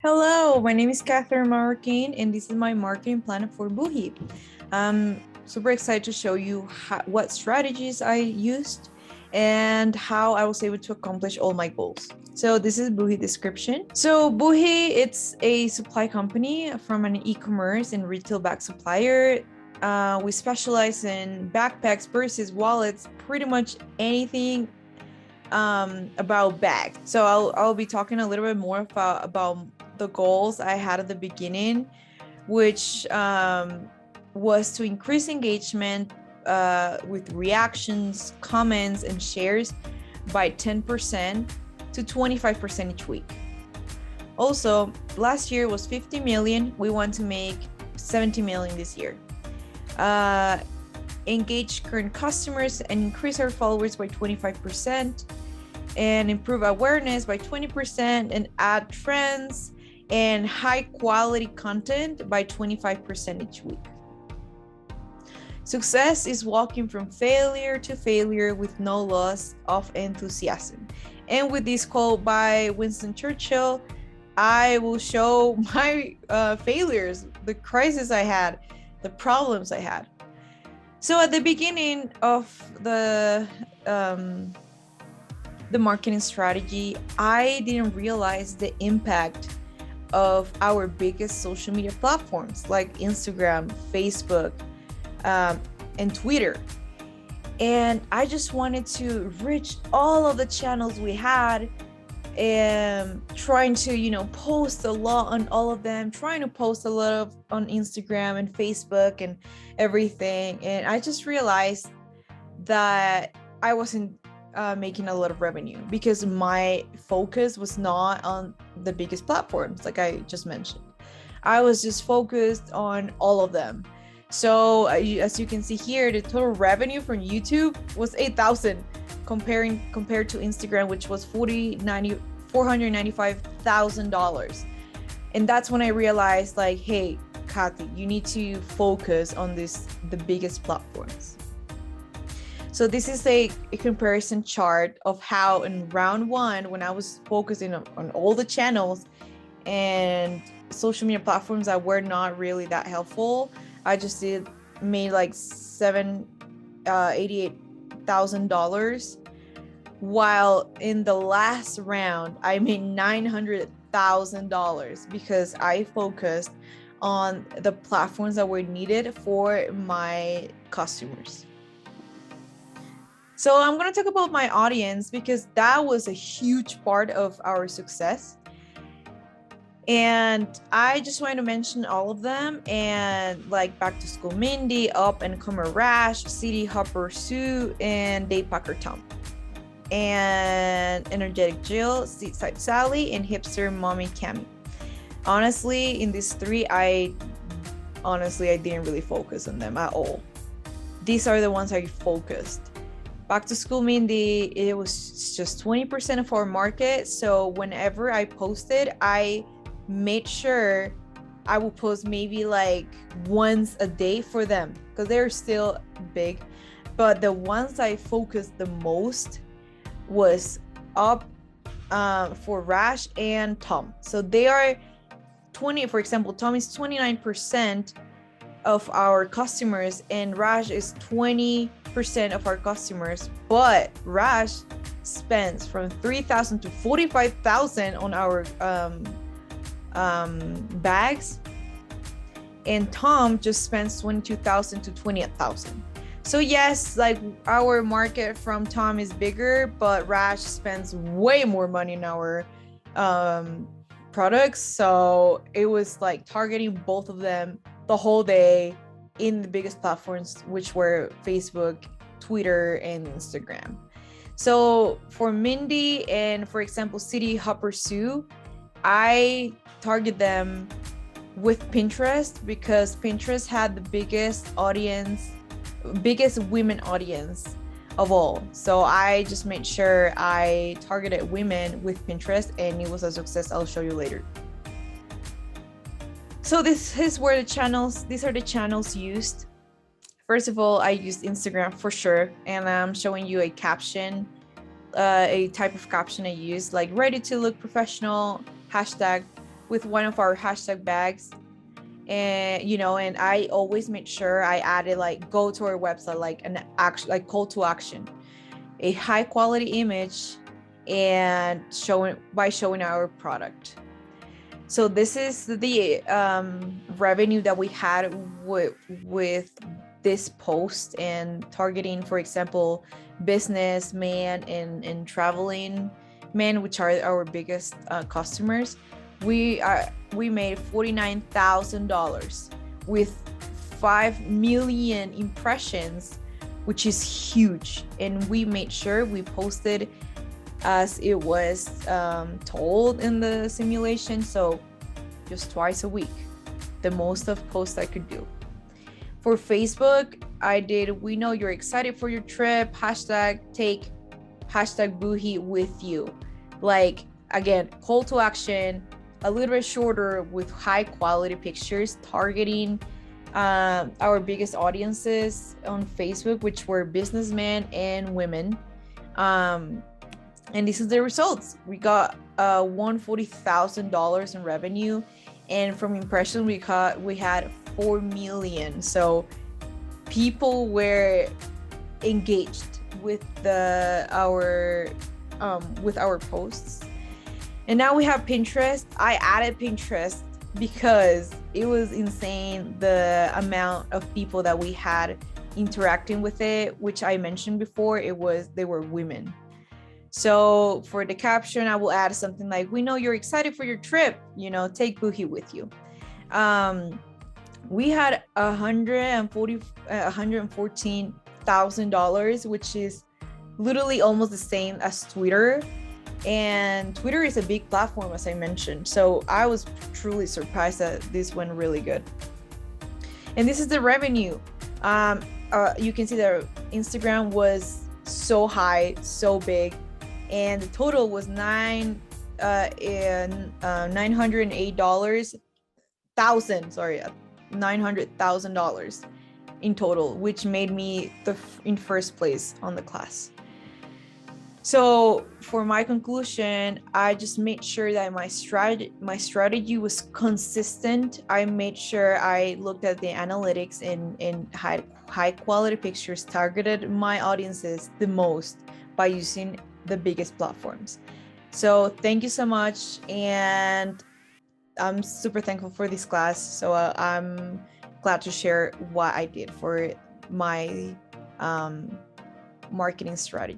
Hello, my name is Catherine Marroquin, and this is my marketing plan for Buhi. I'm super excited to show you what strategies I used and how I was able to accomplish all my goals. So this is Buhi description. So Buhi, it's a supply company from an e-commerce and retail bag supplier. We specialize in backpacks, purses, wallets, pretty much anything about bags. So I'll be talking a little bit more about the goals I had at the beginning, which was to increase engagement with reactions, comments, and shares by 10% to 25% each week. Also, last year was 50 million. We want to make 70 million this year. Engage current customers and increase our followers by 25%, and improve awareness by 20%, and add trends and high quality content by 25% each week. Success is walking from failure to failure with no loss of enthusiasm. And with this quote by Winston Churchill, I will show my failures, the crisis I had, the problems I had. So at the beginning of the marketing strategy, I didn't realize the impact of our biggest social media platforms like Instagram, Facebook, and Twitter. And I just wanted to reach all of the channels we had, and trying to post a lot on all of them, trying to post a lot on Instagram and Facebook and everything. And I just realized that I wasn't making a lot of revenue because my focus was not on the biggest platforms like I just mentioned. I was just focused on all of them. So as you can see here, the total revenue from YouTube was 8,000 compared to Instagram, which was $495,000. And that's when I realized, like, hey, Kathy, you need to focus on the biggest platforms. So this is a comparison chart of how in round one, when I was focusing on all the channels and social media platforms that were not really that helpful, I just made like $88,000, while in the last round I made $900,000 because I focused on the platforms that were needed for my customers. So I'm going to talk about my audience because that was a huge part of our success. And I just wanted to mention all of them, and like Back to School Mindy, Up and Comer Rash, City Hopper Sue, and Daypacker Tom, and Energetic Jill, Seaside Sally, and Hipster Mommy Cami. Honestly, in these three, I didn't really focus on them at all. These are the ones I focused. Back to School Mindy, it was just 20% of our market. So whenever I posted, I made sure I will post maybe like once a day for them because they're still big. But the ones I focused the most was Up, for Rash, and Tom. So they are 20, for example, Tom is 29% of our customers and Rash is 20% of our customers, but Rash spends from 3,000 to 45,000 on our bags, and Tom just spends 22,000 to 28,000. So yes, like our market from Tom is bigger, but Rash spends way more money in our products. So it was like targeting both of them the whole day in the biggest platforms, which were Facebook, Twitter, and Instagram. So for Mindy and, for example, City Hopper Sue, I target them with Pinterest because Pinterest had the biggest women audience of all. So I just made sure I targeted women with Pinterest, and it was a success. I'll show you later. So these are the channels used. First of all, I used Instagram for sure, and I'm showing you a caption, a type of caption I use, like ready to look professional, hashtag with one of our hashtag bags. And and I always made sure I added like go to our website, like an action, like call to action, a high quality image, and showing our product. So this is the revenue that we had with this post, and targeting, for example, businessman and traveling men, which are our biggest customers. We made $49,000 with 5 million impressions, which is huge. And we made sure we posted as it was told in the simulation, so just twice a week, the most of posts I could do. For Facebook, I did we know you're excited for your trip, take #Buhi with you. Like, again, call to action, a little bit shorter with high quality pictures, targeting our biggest audiences on Facebook, which were businessmen and women. And this is the results. We got $140,000 in revenue, and from impressions we had 4 million. So people were engaged with our posts. And now we have Pinterest. I added Pinterest because it was insane, the amount of people that we had interacting with it, which I mentioned before. They were women. So for the caption, I will add something like, we know you're excited for your trip, take Buhi with you. We had $114,000, which is literally almost the same as Twitter. And Twitter is a big platform, as I mentioned. So I was truly surprised that this went really good. And this is the revenue. You can see that Instagram was so high, so big. And the total was $908,000 in total, which made me in first place on the class. So for my conclusion, I just made sure that my strategy was consistent. I made sure I looked at the analytics and had high quality pictures, targeted my audiences the most by using the biggest platforms. So thank you so much, and I'm super thankful for this class. So I'm glad to share what I did for my marketing strategy.